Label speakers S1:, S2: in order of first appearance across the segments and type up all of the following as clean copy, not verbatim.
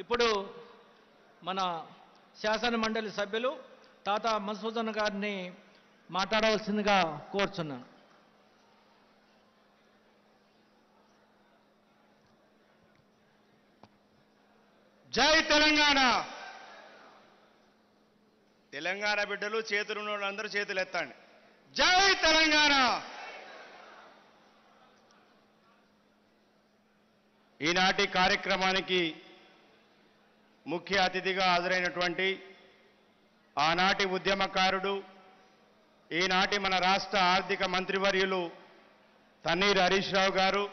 S1: ఇప్పుడు మన శాసన మండలి సభ్యులు తాతా మధుసూదన్ గారిని మాట్లాడవలసిందిగా కోరుచున్నాను.
S2: జై తెలంగాణ. తెలంగాణ బిడ్డలు చేతులు ఉన్న వాళ్ళందరూ చేతులు ఎత్తండి. జై తెలంగాణ. ఈనాటి కార్యక్రమానికి ముఖ్య అతిథిగా హాజరైనటువంటి ఆనాటి ఉద్యమకారుడు, ఈనాటి మన రాష్ట్ర ఆర్థిక మంత్రివర్యులు తన్నీరు హరీష్ రావు గారు,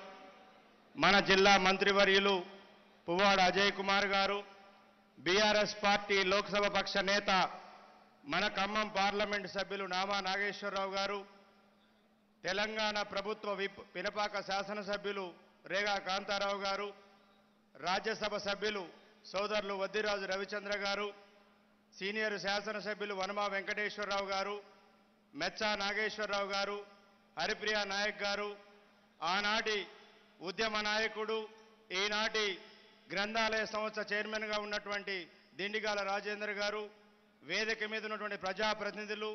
S2: మన జిల్లా మంత్రివర్యులు పువ్వాడ అజయ్ కుమార్ గారు, బీఆర్ఎస్ పార్టీ లోక్సభ పక్ష నేత మన ఖమ్మం పార్లమెంటు సభ్యులు నామా నాగేశ్వరరావు గారు, తెలంగాణ ప్రభుత్వ పినపాక శాసనసభ్యులు రేగా కాంతారావు గారు, రాజ్యసభ సభ్యులు సోదరులు వద్దిరాజు రవిచంద్ర గారు, సీనియర్ శాసనసభ్యులు వనమా వెంకటేశ్వరరావు గారు, మెచ్చా నాగేశ్వరరావు గారు, హరిప్రియ నాయక్ గారు, ఆనాటి ఉద్యమ నాయకుడు, ఈనాటి గ్రంథాలయ సంస్థ చైర్మన్గా ఉన్నటువంటి దిండిగాల రాజేందర్ గారు, వేదిక మీద ఉన్నటువంటి ప్రజాప్రతినిధులు,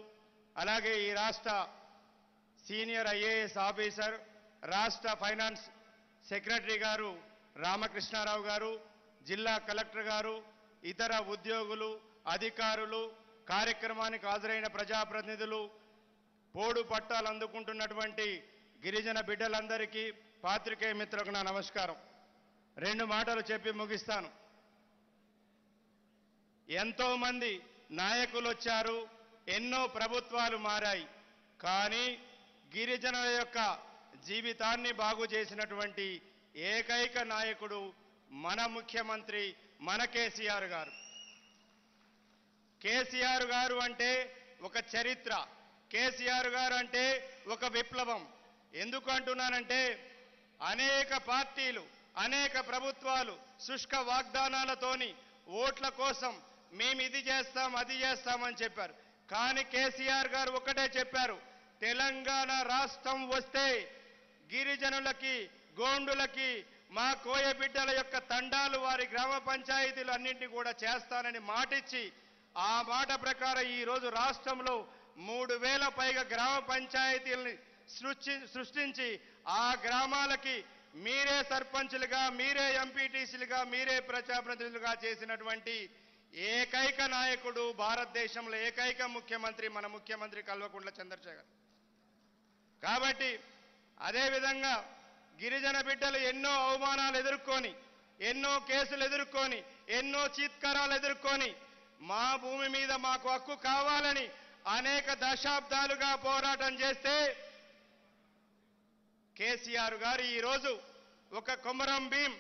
S2: అలాగే ఈ రాష్ట్ర సీనియర్ ఐఏఎస్ ఆఫీసర్, రాష్ట్ర ఫైనాన్స్ సెక్రటరీ గారు రామకృష్ణారావు గారు, జిల్లా కలెక్టర్ గారు, ఇతర ఉద్యోగులు, అధికారులు, కార్యక్రమానికి హాజరైన ప్రజాప్రతినిధులు, పోడు పట్టాలు అందుకుంటున్నటువంటి గిరిజన బిడ్డలందరికీ, పాత్రికేయ మిత్రులకు నా నమస్కారం. 2 మాటలు చెప్పి ముగిస్తాను. ఎంతో మంది నాయకులు వచ్చారు, ఎన్నో ప్రభుత్వాలు మారాయి, కానీ గిరిజనుల యొక్క జీవితాన్ని బాగు చేసినటువంటి ఏకైక నాయకుడు మన ముఖ్యమంత్రి, మన కేసీఆర్ గారు. కేసీఆర్ గారు అంటే ఒక చరిత్ర, కేసీఆర్ గారు అంటే ఒక విప్లవం. ఎందుకు అంటున్నానంటే అనేక పార్టీలు, అనేక ప్రభుత్వాలు శుష్క వాగ్దానాలతోని ఓట్ల కోసం మేము ఇది చేస్తాం, అది చేస్తామని చెప్పారు. కానీ కేసీఆర్ గారు ఒకటే చెప్పారు, తెలంగాణ రాష్ట్రం వస్తే గిరిజనులకి, గోండులకి, మా కోయ బిడ్డల యొక్క తండాలు, వారి గ్రామ పంచాయతీలు అన్నింటినీ కూడా చేస్తానని మాటిచ్చి, ఆ మాట ప్రకారం ఈరోజు రాష్ట్రంలో 3000 పైగా గ్రామ పంచాయతీలని సృష్టించి ఆ గ్రామాలకి మీరే సర్పంచులుగా, మీరే ఎంపీటీసీలుగా, మీరే ప్రజాప్రతినిధులుగా చేసినటువంటి ఏకైక నాయకుడు, భారతదేశంలో ఏకైక ముఖ్యమంత్రి మన ముఖ్యమంత్రి కల్వకుంట్ల చంద్రశేఖర్. కాబట్టి అదేవిధంగా గిరిజన బిడ్డలు ఎన్నో అవమానాలు ఎదుర్కొని, ఎన్నో కేసులు ఎదుర్కొని, ఎన్నో చీత్కారాలు ఎదుర్కొని, మా భూమి మీద మాకు హక్కు కావాలని అనేక దశాబ్దాలుగా పోరాటం చేస్తే కేసీఆర్ గారు ఈరోజు ఒక కొమరం భీం,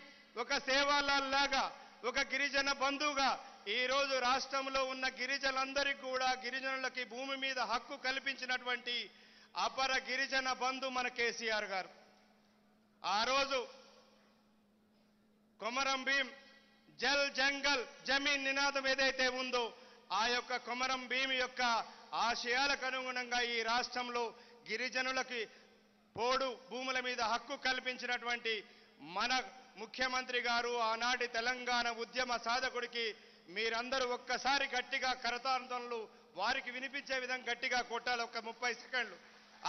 S2: ఒక సేవాలాల్ లాగా, ఒక గిరిజన బంధువుగా ఈరోజు రాష్ట్రంలో ఉన్న గిరిజనులందరికీ కూడా, గిరిజనులకి భూమి మీద హక్కు కల్పించినటువంటి అపర గిరిజన బంధు మన కేసీఆర్ గారు. ఆ రోజు కొమరం భీం జల్ జంగల్ జమీన్ నినాదం ఏదైతే ఉందో, ఆ యొక్క కొమరం భీం యొక్క ఆశయాలకు అనుగుణంగా ఈ రాష్ట్రంలో గిరిజనులకి పోడు భూముల మీద హక్కు కల్పించినటువంటి మన ముఖ్యమంత్రి గారు, ఆనాటి తెలంగాణ ఉద్యమ సాధకుడికి మీరందరూ ఒక్కసారి గట్టిగా కరతాళధ్వనులు వారికి వినిపించే విధంగా గట్టిగా కొట్టాలి. 30 సెకండ్లు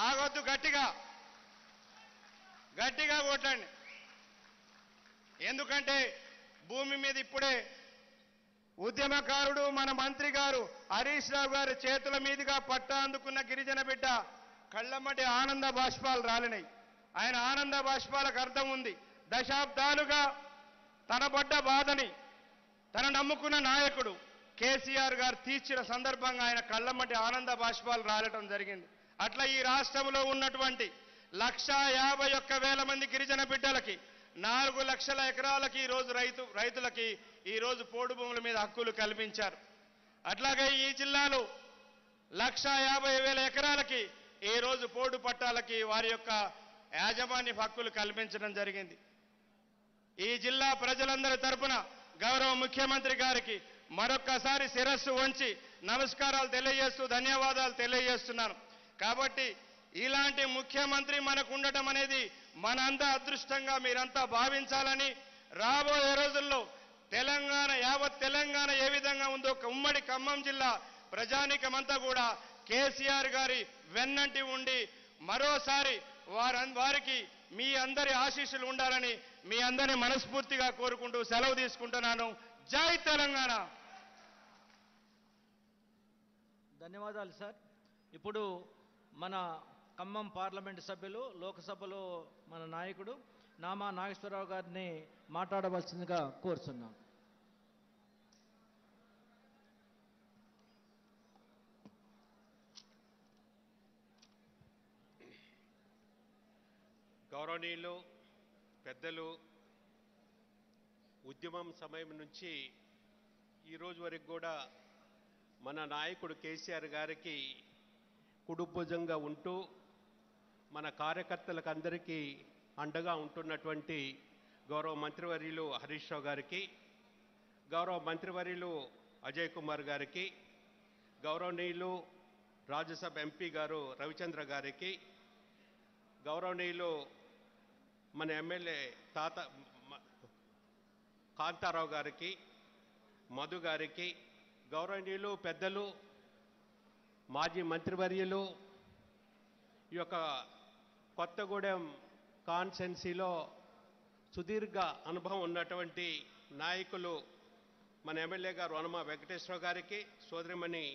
S2: ఆగొద్దు, గట్టిగా గట్టిగా కొట్టండి. ఎందుకంటే భూమి మీద ఇప్పుడే ఉద్యమకారుడు మన మంత్రి గారు హరీష్ రావు గారి చేతుల మీదుగా పట్టా అందుకున్న గిరిజన బిడ్డ కళ్ళమ్మటి ఆనంద బాష్పాలు రాలినాయి. ఆయన ఆనంద బాష్పాలకు అర్థం ఉంది. దశాబ్దాలుగా తన పడ్డ బాధని తన నమ్ముకున్న నాయకుడు కేసీఆర్ గారు తీర్చిన సందర్భంగా ఆయన కళ్ళమ్మటి ఆనంద బాష్పాలు రాలటం జరిగింది. అట్లా ఈ రాష్ట్రంలో ఉన్నటువంటి 151,000 మంది గిరిజన బిడ్డలకి 4 లక్షల ఎకరాలకి ఈరోజు రైతులకి ఈరోజు పోడు భూముల మీద హక్కులు కల్పించారు. అట్లాగే ఈ జిల్లాలో 150,000 ఎకరాలకి ఈరోజు పోడు పట్టాలకి వారి యొక్క యాజమాన్య హక్కులు కల్పించడం జరిగింది. ఈ జిల్లా ప్రజలందరి తరపున గౌరవ ముఖ్యమంత్రి గారికి మరొక్కసారి శిరస్సు వంచి నమస్కారాలు తెలియజేస్తూ ధన్యవాదాలు తెలియజేస్తున్నాను. కాబట్టి ఇలాంటి ముఖ్యమంత్రి మనకు ఉండటం అనేది మనంతా అదృష్టంగా మీరంతా భావించాలని, రాబోయే రోజుల్లో తెలంగాణ ఏ విధంగా ఉందో ఉమ్మడి ఖమ్మం జిల్లా ప్రజానీకమంతా కూడా కేసీఆర్ గారి వెన్నంటి ఉండి మరోసారి వారికి మీ అందరి ఆశీస్సులు ఉండాలని మీ అందరిని మనస్ఫూర్తిగా కోరుకుంటూ సెలవు తీసుకుంటున్నాను. జై తెలంగాణ.
S1: ధన్యవాదాలు సార్. ఇప్పుడు మన ఖమ్మం పార్లమెంటు సభ్యులు, లోకసభలో మన నాయకుడు నామా నాగేశ్వరరావు గారిని మాట్లాడవలసిందిగా కోరుతున్నాను.
S3: గౌరవనీయులు పెద్దలు, ఉద్యమం సమయం నుంచి ఈరోజు వరకు కూడా మన నాయకుడు కేసీఆర్ గారికి కుడుభుజంగా ఉంటూ మన కార్యకర్తలకు అందరికీ అండగా ఉంటున్నటువంటి గౌరవ మంత్రివర్యులు హరీష్ రావు గారికి, గౌరవ మంత్రివర్యులు అజయ్ కుమార్ గారికి, గౌరవనీయులు రాజ్యసభ ఎంపీ గారు రవిచంద్ర గారికి, గౌరవనీయులు మన ఎమ్మెల్యే కాంతారావు గారికి, మధు గారికి, గౌరవనీయులు పెద్దలు, మాజీ మంత్రివర్యులు, ఈ యొక్క కొత్తగూడెం కాన్స్టెన్సీలో సుదీర్ఘ అనుభవం ఉన్నటువంటి నాయకులు మన ఎమ్మెల్యే గారు వనమా వెంకటేశ్వర గారికి, సోదరిమణి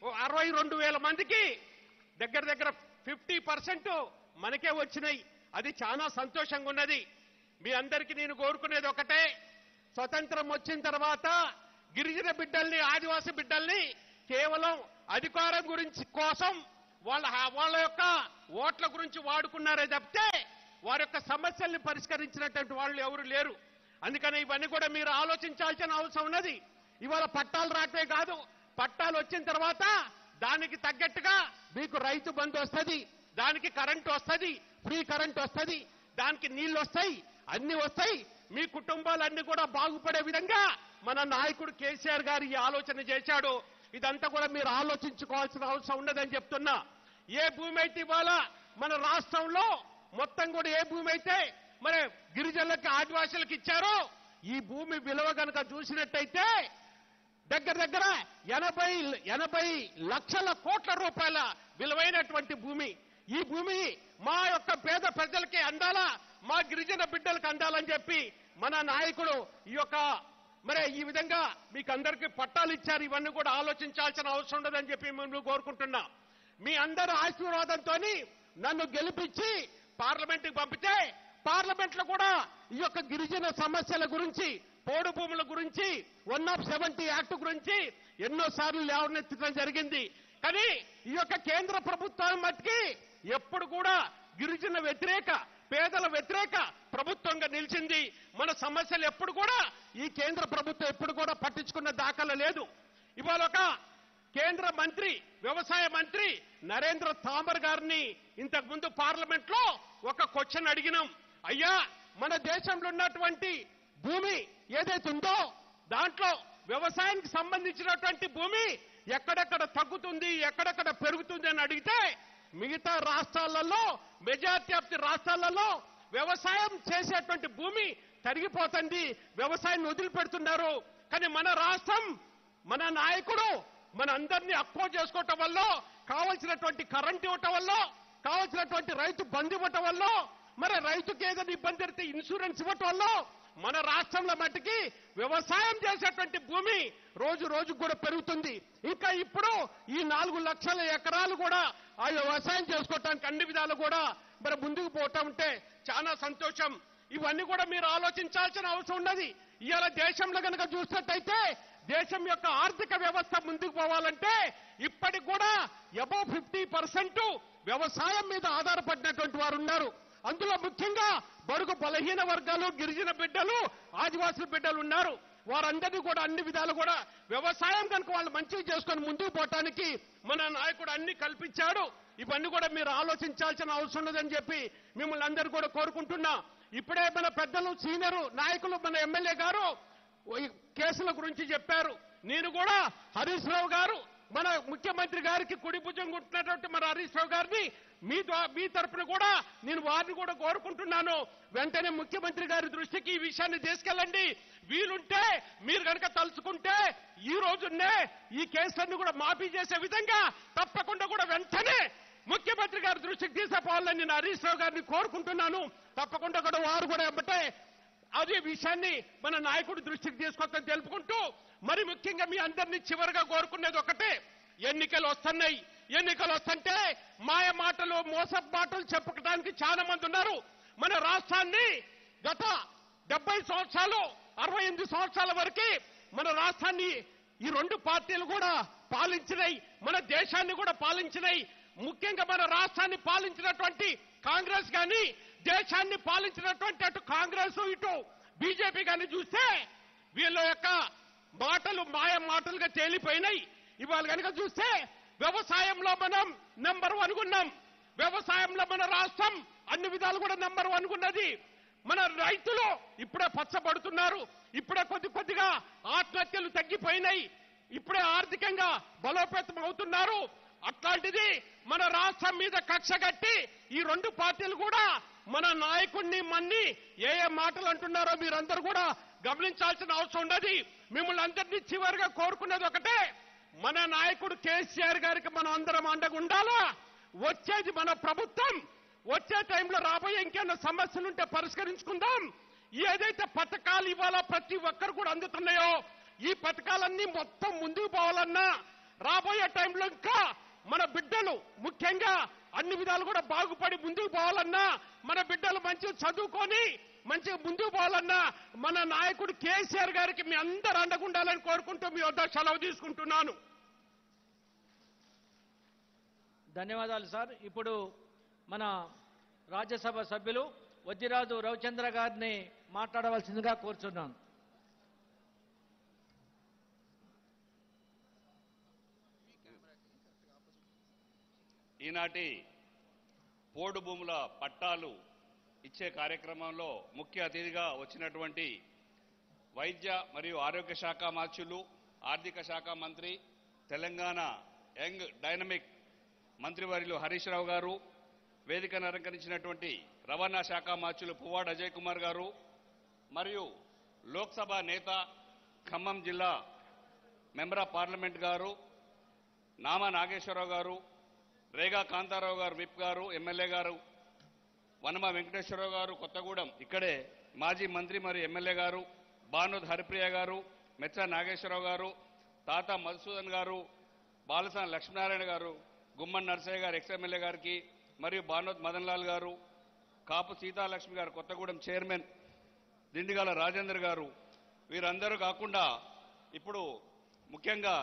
S4: ఓ 62,000 మందికి దగ్గర దగ్గర 50% మనకే వచ్చినాయి. అది చాలా సంతోషంగా ఉన్నది. మీ అందరికీ నేను కోరుకునేది ఒకటే, స్వతంత్రం వచ్చిన తర్వాత గిరిజన బిడ్డల్ని, ఆదివాసీ బిడ్డల్ని కేవలం అధికారం గురించి కోసం వాళ్ళ యొక్క ఓట్ల గురించి వాడుకున్నారే తప్పితే వారి యొక్క సమస్యల్ని పరిష్కరించినటువంటి వాళ్ళు ఎవరు లేరు. అందుకని ఇవన్నీ కూడా మీరు ఆలోచించాల్సిన అవసరం ఉన్నది. ఇవాళ పట్టాలు రావటమే కాదు, పట్టాలు వచ్చిన తర్వాత దానికి తగ్గట్టుగా మీకు రైతు బంధు వస్తుంది, దానికి కరెంటు వస్తుంది, ఫ్రీ కరెంటు వస్తుంది, దానికి నీళ్లు వస్తాయి, అన్ని వస్తాయి. మీ కుటుంబాలన్నీ కూడా బాగుపడే విధంగా మన నాయకుడు కేసీఆర్ గారు ఈ ఆలోచన చేశాడు. ఇదంతా కూడా మీరు ఆలోచించుకోవాల్సిన అవసరం ఉన్నదని చెప్తున్నా. ఏ భూమి అయితే ఇవాళ మన రాష్ట్రంలో మొత్తం కూడా ఏ భూమి అయితే మరి గిరిజనులకి, ఆదివాసులకు ఇచ్చారో ఈ భూమి విలువ కనుక చూసినట్టయితే దగ్గర దగ్గర 80 లక్షల కోట్ల రూపాయల విలువైనటువంటి భూమి. ఈ భూమి మా యొక్క పేద ప్రజలకి అందాలా, మా గిరిజన బిడ్డలకు అందాలని చెప్పి మన నాయకుడు మరి ఈ విధంగా మీకు అందరికీ పట్టాలు ఇచ్చారు. ఇవన్నీ కూడా ఆలోచించాల్సిన అవసరం ఉండదని చెప్పి మేము కోరుకుంటున్నా. మీ అందరి ఆశీర్వాదంతో నన్ను గెలిపించి పార్లమెంట్కి పంపితే పార్లమెంట్ లో కూడా ఈ యొక్క గిరిజన సమస్యల గురించి, పోడు భూముల గురించి, 170 యాక్ట్ గురించి ఎన్నోసార్లు లేవనెత్తడం జరిగింది. కానీ ఈ యొక్క కేంద్ర ప్రభుత్వం మట్టుకి ఎప్పుడు కూడా గిరిజన వ్యతిరేక, పేదల వ్యతిరేక ప్రభుత్వంగా నిలిచింది. మన సమస్యలు ఎప్పుడు కూడా ఈ కేంద్ర ప్రభుత్వం ఎప్పుడు కూడా పట్టించుకున్న దాఖలా లేదు. ఇవాళ ఒక కేంద్ర మంత్రి, వ్యవసాయ మంత్రి నరేంద్ర తామర్ గారిని ఇంతకు ముందు పార్లమెంట్ లో ఒక క్వశ్చన్ అడిగినాం. అయ్యా, మన దేశంలో ఉన్నటువంటి భూమి ఏదైతే ఉందో దాంట్లో వ్యవసాయానికి సంబంధించినటువంటి భూమి ఎక్కడెక్కడ తగ్గుతుంది, ఎక్కడెక్కడ పెరుగుతుంది అని అడిగితే మిగతా రాష్ట్రాలలో, మెజారిటీ ఆఫ్ ది రాష్ట్రాలలో వ్యవసాయం చేసేటువంటి భూమి తరిగిపోతుంది, వ్యవసాయాన్ని వదిలిపెడుతున్నారు. కానీ మన రాష్ట్రం, మన నాయకుడు మన అందరినీ అక్కువ చేసుకోవటం వల్ల, కావలసినటువంటి కరెంట్ ఇవ్వటం వల్ల, కావలసినటువంటి రైతు బంధు ఇవ్వటం వల్ల, మరి రైతుకి ఏదైనా ఇబ్బంది జరిగితే ఇన్సూరెన్స్ ఇవ్వటం వల్ల మన రాష్ట్రంలో మట్టికి వ్యవసాయం చేసేటువంటి భూమి రోజు రోజు కూడా పెరుగుతుంది. ఇంకా ఇప్పుడు ఈ 4 లక్షల ఎకరాలు కూడా ఆ వ్యవసాయం చేసుకోవటానికి అన్ని విధాలు కూడా మరి ముందుకు పోతా ఉంటే చాలా సంతోషం. ఇవన్నీ కూడా మీరు ఆలోచించాల్సిన అవసరం ఉన్నది. ఇవాళ దేశంలో కనుక చూసినట్టయితే దేశం యొక్క ఆర్థిక వ్యవస్థ ముందుకు పోవాలంటే ఇప్పటికి కూడా అబౌవ్ 50% వ్యవసాయం మీద ఆధారపడినటువంటి వారు ఉన్నారు. అందులో ముఖ్యంగా బడుగు బలహీన వర్గాలు, గిరిజన బిడ్డలు, ఆదివాసుల బిడ్డలు ఉన్నారు. వారందరినీ కూడా అన్ని విధాలు కూడా వ్యవసాయం కనుక వాళ్ళు మంచిగా చేసుకొని ముందుకు పోవటానికి మన నాయకుడు అన్ని కల్పించాడు. ఇవన్నీ కూడా మీరు ఆలోచించాల్సిన అవసరం ఉన్నదని చెప్పి మిమ్మల్ని అందరూ కూడా కోరుకుంటున్నా. ఇప్పుడే మన పెద్దలు, సీనియర్ నాయకులు, మన ఎమ్మెల్యే గారు కేసుల గురించి చెప్పారు. నేను కూడా హరీష్ రావు గారు, మన ముఖ్యమంత్రి గారికి కుడి భుజం కుట్టినటువంటి మన హరీష్ రావు గారిని మీ తరఫున కూడా నేను వారిని కూడా కోరుకుంటున్నాను. వెంటనే ముఖ్యమంత్రి గారి దృష్టికి ఈ విషయాన్ని తీసుకెళ్ళండి. వీలుంటే మీరు కనుక తలుచుకుంటే ఈ రోజున్నే ఈ కేసులన్నీ కూడా మాఫీ చేసే విధంగా తప్పకుండా కూడా వెంటనే ముఖ్యమంత్రి గారి దృష్టికి తీసుకుపోవాలని నేను హరీష్ రావు గారిని కోరుకుంటున్నాను. తప్పకుండా కూడా వారు కూడా ఏమంటే అదే విషయాన్ని మన నాయకుడి దృష్టికి తీసుకొస్తాను తెలుపుకుంటూ, మరి ముఖ్యంగా మీ అందరినీ చివరిగా కోరుకునేది ఒకటే, ఎన్నికలు వస్తున్నాయి. ఎన్నికలు వస్తుంటే మాయ మాటలు, మోసపు మాటలు చెప్పడానికి చాలా మంది ఉన్నారు. మన రాష్ట్రాన్ని గత 70 సంవత్సరాలు, 68 సంవత్సరాల వరకు మన రాష్ట్రాన్ని ఈ 2 పార్టీలు కూడా పాలించినాయి, మన దేశాన్ని కూడా పాలించినాయి. ముఖ్యంగా మన రాష్ట్రాన్ని పాలించినటువంటి కాంగ్రెస్ కానీ, దేశాన్ని పాలించినటువంటి అటు కాంగ్రెస్ ఇటు బీజేపీ కానీ చూస్తే వీళ్ళ యొక్క మాటలు మాయ మాటలుగా తేలిపోయినాయి. ఇవాళ కనుక చూస్తే వ్యవసాయంలో మనం నెంబర్ 1 ఉన్నాం. వ్యవసాయంలో మన రాష్ట్రం అన్ని విధాలు కూడా నెంబర్ 1 ఉన్నది. మన రైతులు ఇప్పుడే పచ్చబడుతున్నారు. ఇప్పుడే కొద్దిగా ఆత్మహత్యలు తగ్గిపోయినాయి. ఇప్పుడే ఆర్థికంగా బలోపేతం అవుతున్నారు. అట్లాంటిది మన రాష్ట్రం మీద కక్ష కట్టి ఈ 2 పార్టీలు కూడా మన నాయకుడిని మన్ని ఏ మాటలు అంటున్నారో మీరందరూ కూడా గమనించాల్సిన అవసరం ఉన్నది. మిమ్మల్ని అందరినీ చివరిగా కోరుకున్నది ఒకటే, మన నాయకుడు కేసీఆర్ గారికి మనం అందరం అండగా ఉండాలా. వచ్చేది మన ప్రభుత్వం. వచ్చే టైంలో రాబోయే ఇంకేమైనా సమస్యలుంటే పరిష్కరించుకుందాం. ఏదైతే పథకాలు ఇవాళ ప్రతి ఒక్కరు కూడా అందుతున్నాయో ఈ పథకాలన్నీ మొత్తం ముందుకు పోవాలన్నా, రాబోయే టైంలో ఇంకా మన బిడ్డలు ముఖ్యంగా అన్ని విధాలు కూడా బాగుపడి ముందుకు పోవాలన్నా, మన బిడ్డలు మంచిగా చదువుకొని మంచిగా ముందుకు పోవాలన్నా మన నాయకుడు కేసీఆర్ గారికి మీ అందరూ అండగుండాలని కోరుకుంటూ మీ వద్ద సెలవు తీసుకుంటున్నాను.
S1: ధన్యవాదాలు సార్. ఇప్పుడు మన రాజ్యసభ సభ్యులు వజ్జిరాజు రవిచంద్ర గారిని మాట్లాడవలసిందిగా కోరుచున్నాను.
S5: ఈనాటి పోడు భూముల పట్టాలు ఇచ్చే కార్యక్రమంలో ముఖ్య అతిథిగా వచ్చినటువంటి వైద్య మరియు ఆరోగ్య శాఖ మంత్రులు, ఆర్థిక శాఖ మంత్రి, తెలంగాణ యంగ్ డైనమిక్ మంత్రివర్యులు హరీష్ రావు గారు, వేదికను అలంకరించినటువంటి రవాణా శాఖ మంత్రులు పువ్వాడ అజయ్ కుమార్ గారు, మరియు లోక్సభ నేత, ఖమ్మం జిల్లా మెంబర్ ఆఫ్ పార్లమెంట్ గారు, నామా నాగేశ్వరరావు గారు, రేగా కాంతారావు గారు విప్ గారు, ఎమ్మెల్యే గారు, వనమ వెంకటేశ్వరరావు గారు కొత్తగూడెం ఇక్కడే మాజీ మంత్రి మరియు ఎమ్మెల్యే గారు, బానోద్ హరిప్రియ గారు, మెచ్చ నాగేశ్వరరావు గారు, తాత మధుసూదన్ గారు, బాలసాని లక్ష్మీనారాయణ గారు, గుమ్మన్ నర్సయ్య గారు ఎక్స్ఎమ్మెల్యే గారికి, మరియు బానోద్ మదన్ లాల్ గారు, కాపు సీతాలక్ష్మి గారు కొత్తగూడెం చైర్మన్, దిండిగాల రాజేందర్ గారు, వీరందరూ కాకుండా ఇప్పుడు ముఖ్యంగా